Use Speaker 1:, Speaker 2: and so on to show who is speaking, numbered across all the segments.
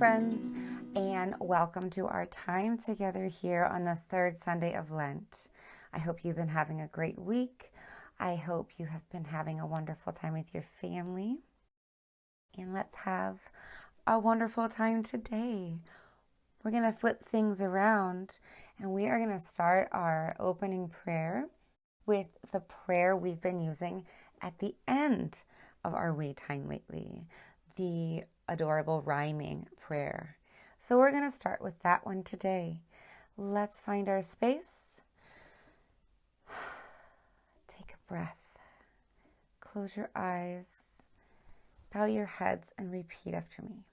Speaker 1: friends, and welcome to our time together here on the third Sunday of Lent. I hope you've been having a great week. I hope you have been having a wonderful time with your family. And let's have a wonderful time today. We're going to flip things around, and we are going to start our opening prayer with the prayer we've been using at the end of our We Time lately, the adorable rhyming prayer. So we're going to start with that one today. Let's find our space. Take a breath. Close your eyes. Bow your heads and repeat after me.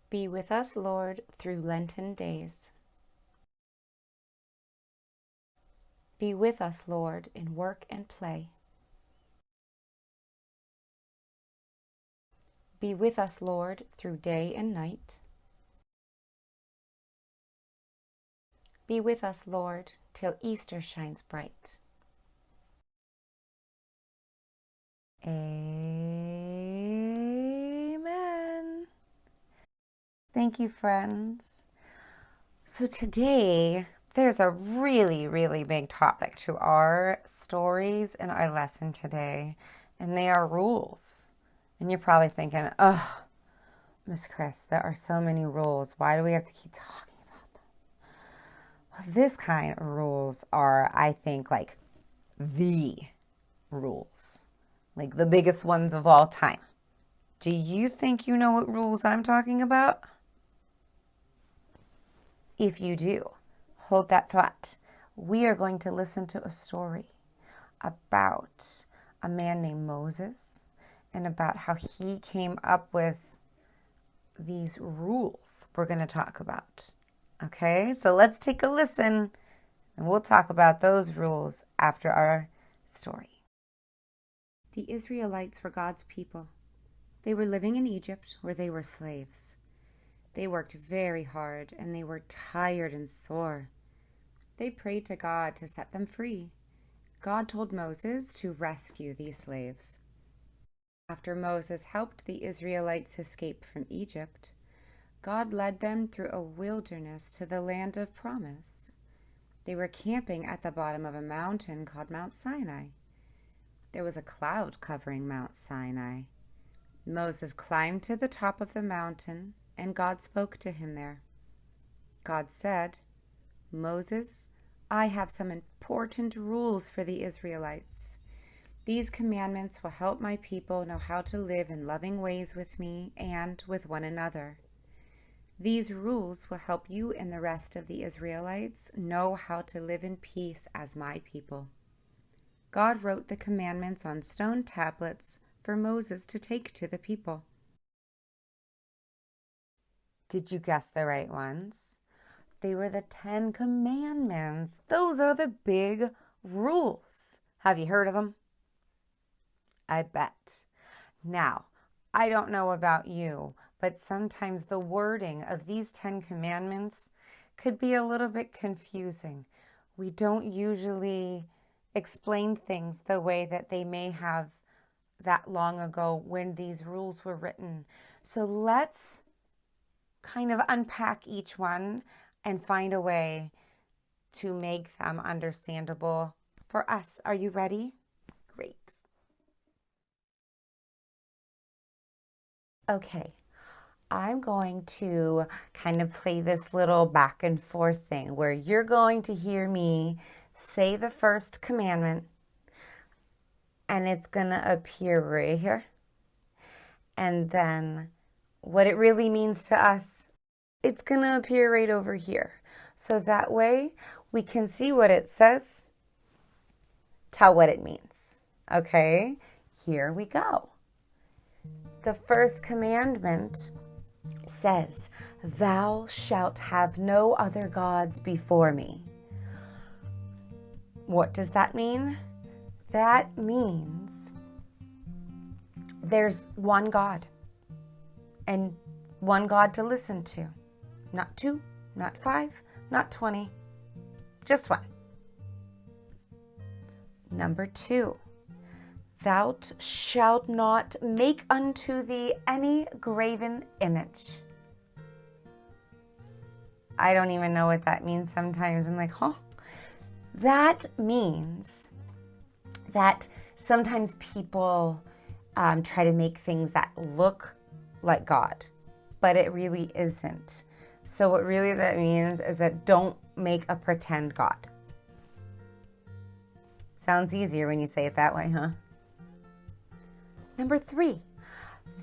Speaker 1: Be with us, Lord, through Lenten days. Be with us, Lord, in work and play. Be with us, Lord, through day and night. Be with us, Lord, till Easter shines bright. Amen. Thank you, friends. So today, there's a really, really big topic to our stories in our lesson today, and they are rules. And you're probably thinking, oh, Miss Chris, there are so many rules. Why do we have to keep talking about them? Well, this kind of rules are, I think, like the rules. Like the biggest ones of all time. Do you think you know what rules I'm talking about? If you do, hold that thought. We are going to listen to a story about a man named Moses, and about how he came up with these rules we're going to talk about. Okay, so let's take a listen, and we'll talk about those rules after our story. The Israelites were God's people. They were living in Egypt, where they were slaves. They worked very hard, and they were tired and sore. They prayed to God to set them free. God told Moses to rescue these slaves. After Moses helped the Israelites escape from Egypt, God led them through a wilderness to the land of promise. They were camping at the bottom of a mountain called Mount Sinai. There was a cloud covering Mount Sinai. Moses climbed to the top of the mountain, and God spoke to him there. God said, "Moses, I have some important rules for the Israelites. These commandments will help my people know how to live in loving ways with me and with one another. These rules will help you and the rest of the Israelites know how to live in peace as my people." God wrote the commandments on stone tablets for Moses to take to the people. Did you guess the right ones? They were the 10 Commandments. Those are the big rules. Have you heard of them? I bet. Now, I don't know about you, but sometimes the wording of these 10 Commandments could be a little bit confusing. We don't usually explain things the way that they may have that long ago when these rules were written. So let's kind of unpack each one and find a way to make them understandable for us. Are you ready? Great. Okay, I'm going to kind of play this little back and forth thing where you're going to hear me say the first commandment, and it's going to appear right here. And then what it really means to us, it's going to appear right over here. So that way we can see what it says, tell what it means. Okay, here we go. The first commandment says, "Thou shalt have no other gods before me." What does that mean? That means there's one God, and one God to listen to. Not 2, not 5, not 20, just one. Number 2, Thou shalt not make unto thee any graven image. I don't even know what that means sometimes. I'm like, huh? That means that sometimes people try to make things that look like God, but it really isn't. So what really that means is that don't make a pretend God. Sounds easier when you say it that way, huh? Number 3,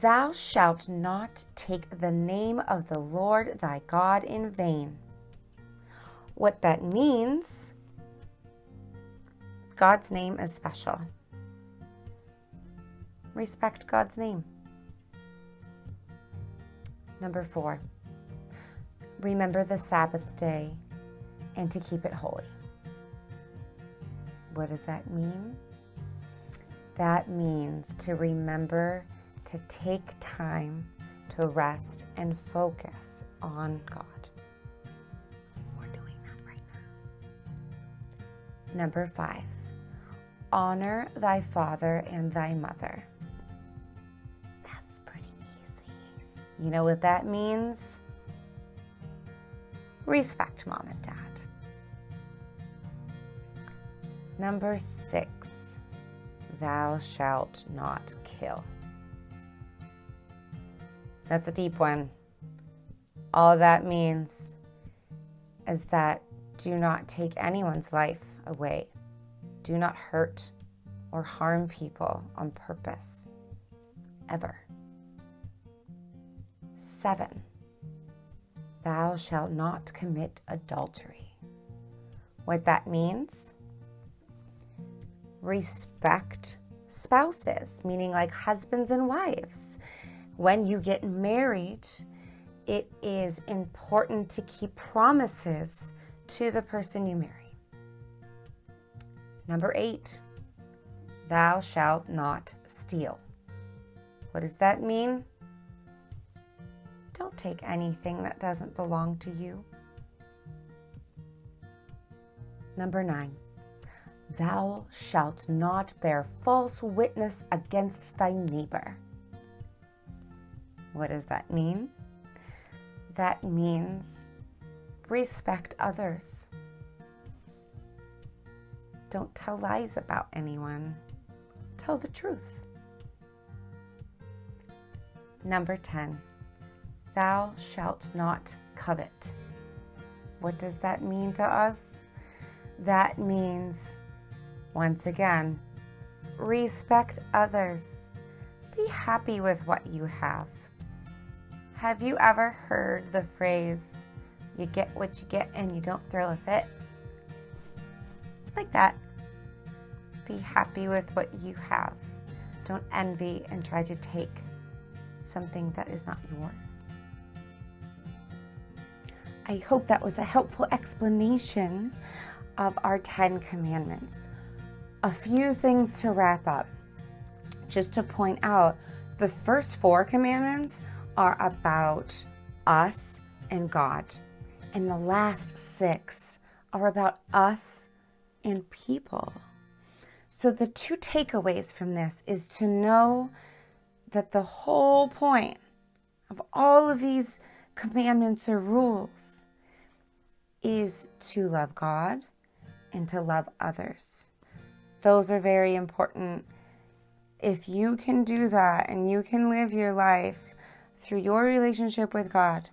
Speaker 1: thou shalt not take the name of the Lord thy God in vain. What that means, God's name is special. Respect God's name. Number 4, remember the Sabbath day and to keep it holy. What does that mean? That means to remember to take time to rest and focus on God. We're doing that right now. Number 5, honor thy father and thy mother. That's pretty easy. You know what that means? Respect mom and dad. Number 6, thou shalt not kill. That's a deep one. All that means is that do not take anyone's life away. Do not hurt or harm people on purpose, ever. 7, thou shalt not commit adultery. What that means? Respect spouses, meaning like husbands and wives. When you get married, it is important to keep promises to the person you marry. Number 8, thou shalt not steal. What does that mean? Don't take anything that doesn't belong to you. Number 9, thou shalt not bear false witness against thy neighbor. What does that mean? That means respect others. Don't tell lies about anyone. Tell the truth. Number 10, thou shalt not covet. What does that mean to us? That means, once again, respect others. Be happy with what you have. Have you ever heard the phrase, you get what you get and you don't throw a fit? Like that. Be happy with what you have. Don't envy and try to take something that is not yours. I hope that was a helpful explanation of our 10 commandments. A few things to wrap up. Just to point out, the first 4 commandments are about us and God. And the last 6 are about us and people. So the 2 takeaways from this is to know that the whole point of all of these commandments or rules is to love God and to love others. Those are very important. If you can do that and you can live your life through your relationship with God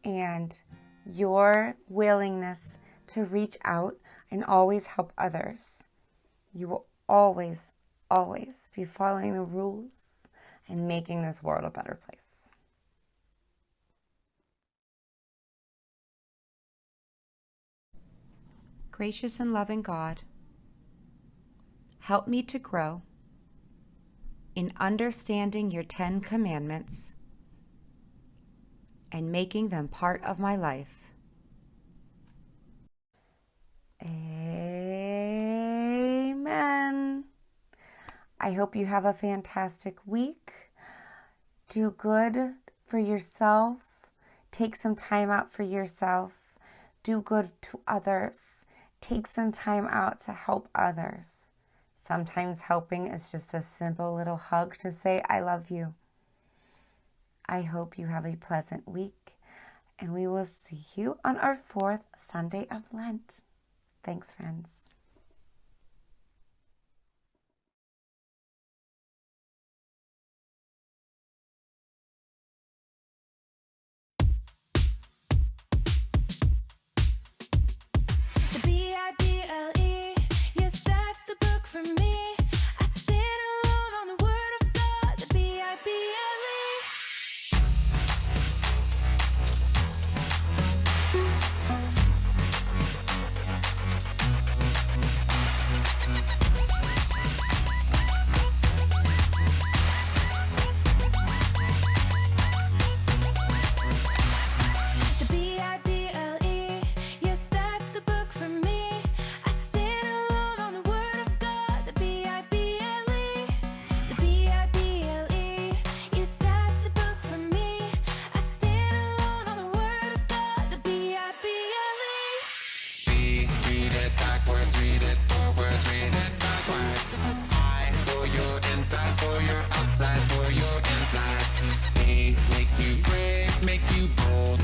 Speaker 1: and your willingness to reach out and always help others, you will always, always be following the rules and making this world a better place. Gracious and loving God, help me to grow in understanding your 10 commandments and making them part of my life. Amen. I hope you have a fantastic week. Do good for yourself. Take some time out for yourself. Do good to others. Take some time out to help others. Sometimes helping is just a simple little hug to say, I love you. I hope you have a pleasant week, and we will see you on our 4th Sunday of Lent. Thanks, friends.
Speaker 2: The Bible, yes, that's the book for me. I stand alone on the Word of God. The Bible. The Bible, yes, that's the book for me. I stand alone on the Word of God. The Bible. The Bible, yes, that's the book for me. I stand alone on the Word of God. The Bible.
Speaker 3: Read it backwards, read it forwards, read it backwards. I for your insides, for your outsides, for your insides. A make you brave, make you bold,